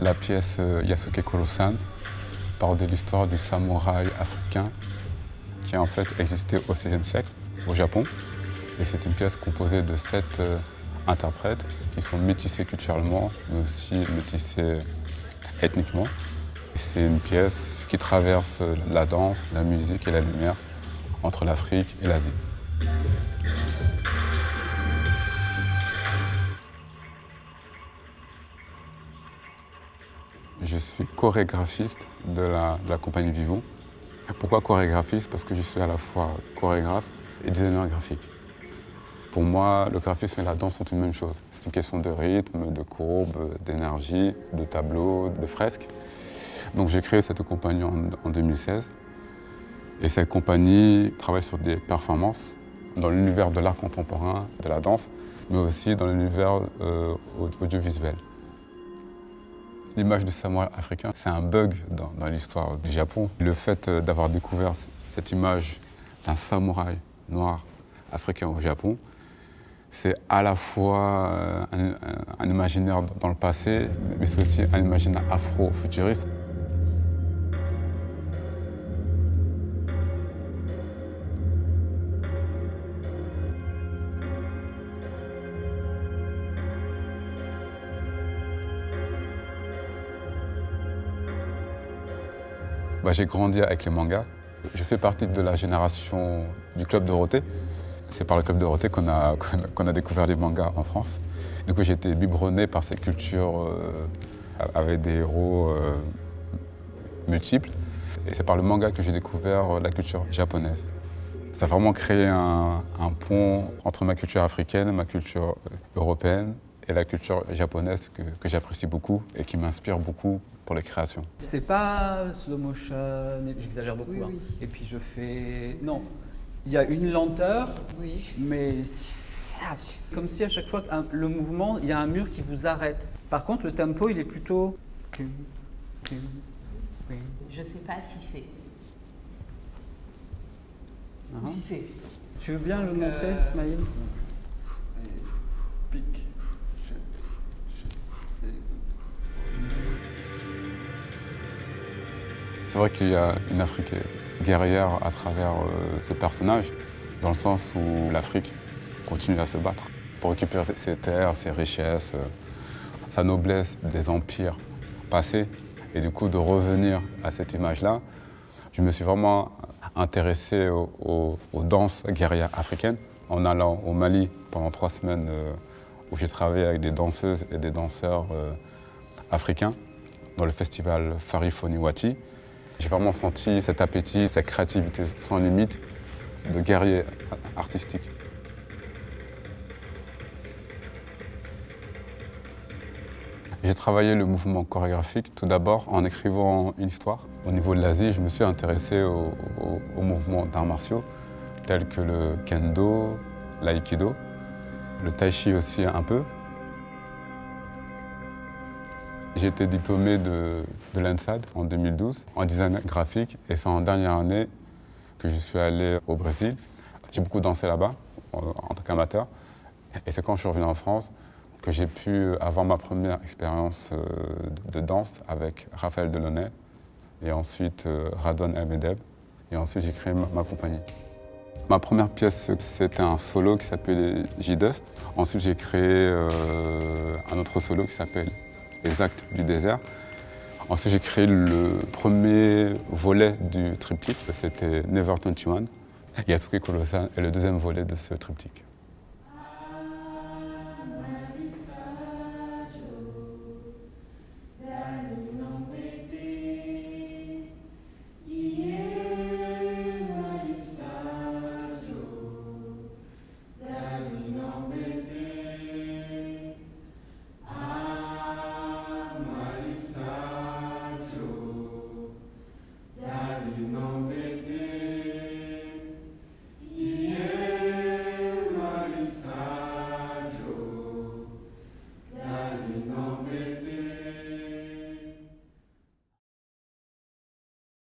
La pièce Yasuke Koro-san parle de l'histoire du samouraï africain qui a en fait existé au XVIe siècle au Japon. Et c'est une pièce composée de 7 interprètes qui sont métissés culturellement, mais aussi métissés ethniquement. C'est une pièce qui traverse la danse, la musique et la lumière entre l'Afrique et l'Asie. Je suis chorégraphiste de la compagnie Vivons. Pourquoi chorégraphiste? Parce que je suis à la fois chorégraphe et designer graphique. Pour moi, le graphisme et la danse sont une même chose. C'est une question de rythme, de courbe, d'énergie, de tableau, de fresques. Donc j'ai créé cette compagnie en 2016. Et cette compagnie travaille sur des performances dans l'univers de l'art contemporain, de la danse, mais aussi dans l'univers audiovisuel. L'image du samouraï africain, c'est un bug dans l'histoire du Japon. Le fait d'avoir découvert cette image d'un samouraï noir africain au Japon, c'est à la fois un imaginaire dans le passé, mais c'est aussi un imaginaire afro-futuriste. J'ai grandi avec les mangas. Je fais partie de la génération du Club Dorothée. C'est par le Club Dorothée qu'on a découvert les mangas en France. Du coup, j'ai été biberonné par cette culture avec des héros multiples. Et c'est par le manga que j'ai découvert la culture japonaise. Ça a vraiment créé un pont entre ma culture africaine, ma culture européenne et la culture japonaise que j'apprécie beaucoup et qui m'inspire beaucoup pour les créations. C'est pas slow motion, j'exagère beaucoup. Oui, hein. oui. Et puis je fais... Non, il y a une lenteur, Oui. mais ça, comme si à chaque fois le mouvement, il y a un mur qui vous arrête. Par contre, le tempo, il est plutôt... Je sais pas si c'est. Uh-huh. Si c'est. Tu veux bien le Donc, montrer, Smaïl? Pique. C'est vrai qu'il y a une Afrique guerrière à travers ce personnage, dans le sens où l'Afrique continue à se battre pour récupérer ses terres, ses richesses, sa noblesse des empires passés. Et du coup, de revenir à cette image-là, je me suis vraiment intéressé aux danses guerrières africaines en allant au Mali pendant 3 semaines où j'ai travaillé avec des danseuses et des danseurs africains dans le festival Farifoni-Wati. J'ai vraiment senti cet appétit, cette créativité sans limite de guerrier artistique. J'ai travaillé le mouvement chorégraphique tout d'abord en écrivant une histoire. Au niveau de l'Asie, je me suis intéressé aux mouvements d'arts martiaux tels que le kendo, l'aïkido, le tai chi aussi un peu. J'ai été diplômé de l'ENSAD en 2012 en design graphique et c'est en dernière année que je suis allé au Brésil. J'ai beaucoup dansé là-bas en tant qu'amateur et c'est quand je suis revenu en France que j'ai pu avoir ma première expérience de danse avec Raphaël Delaunay et ensuite Radwan El-Medeb et ensuite j'ai créé ma compagnie. Ma première pièce, c'était un solo qui s'appelait J-Dust. Ensuite, j'ai créé un autre solo qui s'appelle Les Actes du désert. Ensuite, j'ai créé le premier volet du triptyque, c'était Never 21. Yasuke Koro-san est le deuxième volet de ce triptyque.